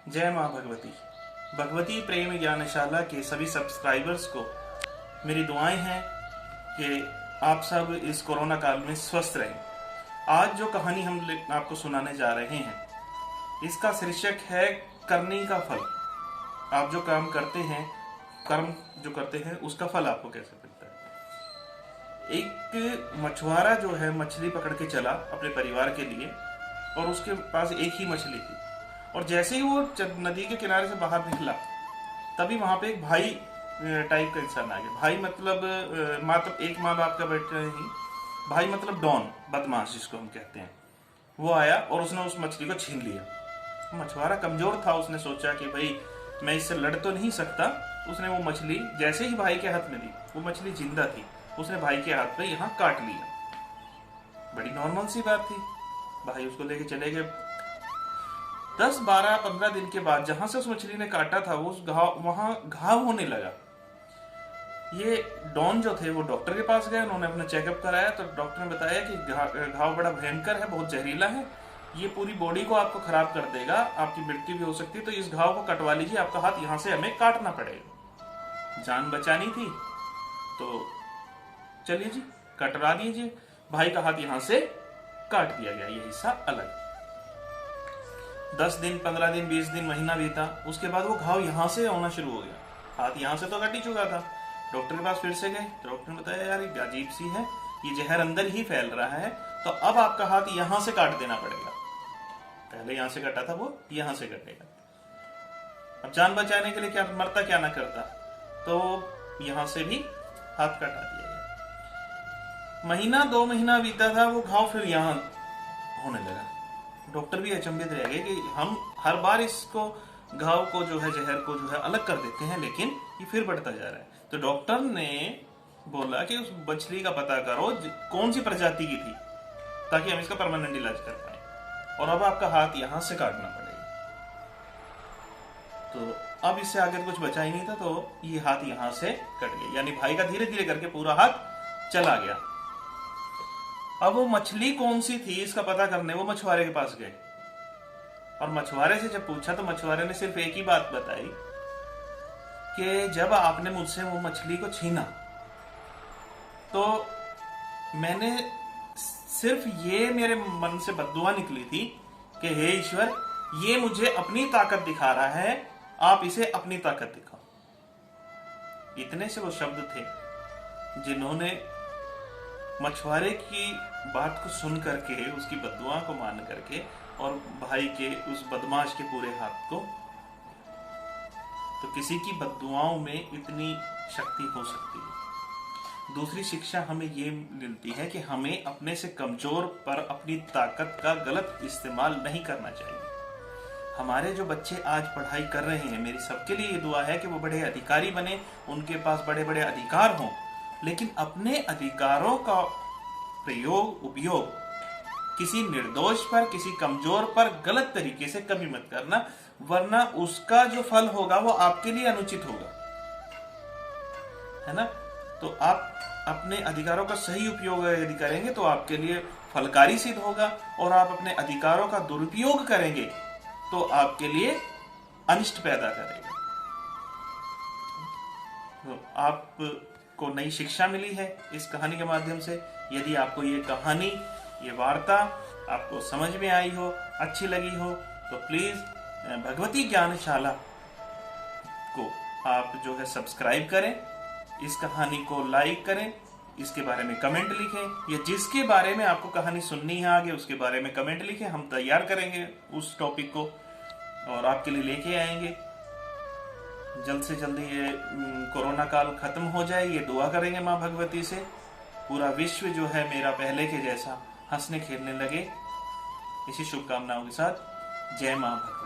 जय माँ भगवती। भगवती प्रेम ज्ञानशाला के सभी सब्सक्राइबर्स को मेरी दुआएं हैं कि आप सब इस कोरोना काल में स्वस्थ रहें। आज जो कहानी हम आपको सुनाने जा रहे हैं, इसका शीर्षक है करनी का फल। आप जो काम करते हैं, कर्म जो करते हैं, उसका फल आपको कैसे मिलता है। एक मछुआरा जो है मछली पकड़ के चला अपने परिवार के लिए, और उसके पास एक ही मछली थी। और जैसे ही वो नदी के किनारे से बाहर निकला, तभी वहां पे एक भाई टाइप का इंसान आ गया। भाई मतलब एक माँ बाप का बेटा नहीं, भाई मतलब डॉन, बदमाश जिसको हम कहते हैं। वो आया और उसने उस मछली को छीन लिया। मछुआरा कमजोर था, उसने सोचा कि भाई मैं इससे लड़ तो नहीं सकता। उसने वो मछली जैसे ही भाई के हाथ में दी, वो मछली जिंदा थी, उसने भाई के हाथ पे यहाँ काट लिया। बड़ी नॉर्मल सी बात थी। भाई उसको लेके चले गए। 10, 12, 15 दिन के बाद जहां से उस मछली ने काटा था, वो वहां घाव होने लगा। ये डॉन जो थे वो डॉक्टर के पास गए, उन्होंने अपना चेकअप कराया तो डॉक्टर ने बताया कि घाव बड़ा भयंकर है, बहुत जहरीला है, ये पूरी बॉडी को आपको खराब कर देगा, आपकी मृत्यु भी हो सकती है, तो इस घाव को कटवा लीजिए, आपका हाथ यहां से हमें काटना पड़ेगा। जान बचानी थी तो चलिए जी, कटवा दीजिए। भाई का हाथ यहां से काट दिया गया, ये हिस्सा अलग। 10 दिन, 15 दिन, 20 दिन, महीना बीता। उसके बाद वो घाव यहां से होना शुरू हो गया। हाथ यहां से तो कट ही चुका था। डॉक्टर के पास फिर से गए। डॉक्टर ने बताया यार ये अजीब सी है, ये जहर अंदर ही फैल रहा है, तो अब आपका हाथ यहां से काट देना पड़ेगा। पहले यहां से कटा था, वो यहां से कटेगा। अब जान बचाने के लिए क्या मरता क्या ना करता, तो यहां से भी हाथ कटा दिया गया। महीना 2 महीना बीता था, वो घाव फिर यहां होने लगा। डॉक्टर भी अचंभित रह गए कि हम हर बार इसको घाव को जो है, जहर को जो है अलग कर देते हैं, लेकिन ये फिर बढ़ता जा रहा है। तो डॉक्टर ने बोला कि उस मछली का पता करो कौन सी प्रजाति की थी, ताकि हम इसका परमानेंट इलाज कर पाए। और अब आपका हाथ यहां से काटना पड़ेगा। तो अब इससे आगे कुछ बचा ही नहीं था, तो ये हाथ यहां से कट गया। यानी भाई का धीरे धीरे करके पूरा हाथ चला गया। अब वो मछली कौन सी थी इसका पता करने वो मछुआरे के पास गए। और मछुआरे से जब पूछा तो मछुआरे ने सिर्फ एक ही बात बताई कि जब आपने मुझसे वो मछली को छीना, तो मैंने सिर्फ ये मेरे मन से बद्दुआ निकली थी कि हे ईश्वर, ये मुझे अपनी ताकत दिखा रहा है, आप इसे अपनी ताकत दिखाओ। इतने से वो शब्द थे जिन्होंने मछुआरे की बात को सुन करके, उसकी बद्दुआ को मान करके, और भाई के उस बदमाश के पूरे हाथ को। तो किसी की बद्दुआओं में इतनी शक्ति हो सकती है। दूसरी शिक्षा हमें ये मिलती है कि हमें अपने से कमजोर पर अपनी ताकत का गलत इस्तेमाल नहीं करना चाहिए। हमारे जो बच्चे आज पढ़ाई कर रहे हैं, मेरी सबके लिए ये दुआ है कि वो बड़े अधिकारी बने, उनके पास बड़े बड़े अधिकार हों, लेकिन अपने अधिकारों का उपयोग किसी निर्दोष पर, किसी कमजोर पर गलत तरीके से कभी मत करना, वरना उसका जो फल होगा वो आपके लिए अनुचित होगा, है ना। तो आप अपने अधिकारों का सही उपयोग यदि करेंगे तो आपके लिए फलकारी सिद्ध होगा, और आप अपने अधिकारों का दुरुपयोग करेंगे तो आपके लिए अनिष्ट पैदा करेगा। तो आपको नई शिक्षा मिली है इस कहानी के माध्यम से। यदि आपको ये कहानी, ये वार्ता आपको समझ में आई हो, अच्छी लगी हो, तो प्लीज भगवती ज्ञानशाला को आप जो है सब्सक्राइब करें, इस कहानी को लाइक करें, इसके बारे में कमेंट लिखें, या जिसके बारे में आपको कहानी सुननी है आगे उसके बारे में कमेंट लिखें। हम तैयार करेंगे उस टॉपिक को और आपके लिए लेके आएंगे। जल्द से जल्द ये कोरोना काल खत्म हो जाए, ये दुआ करेंगे माँ भगवती से। पूरा विश्व जो है मेरा पहले के जैसा हंसने खेलने लगे। इसी शुभकामनाओं के साथ जय माँ भगवती।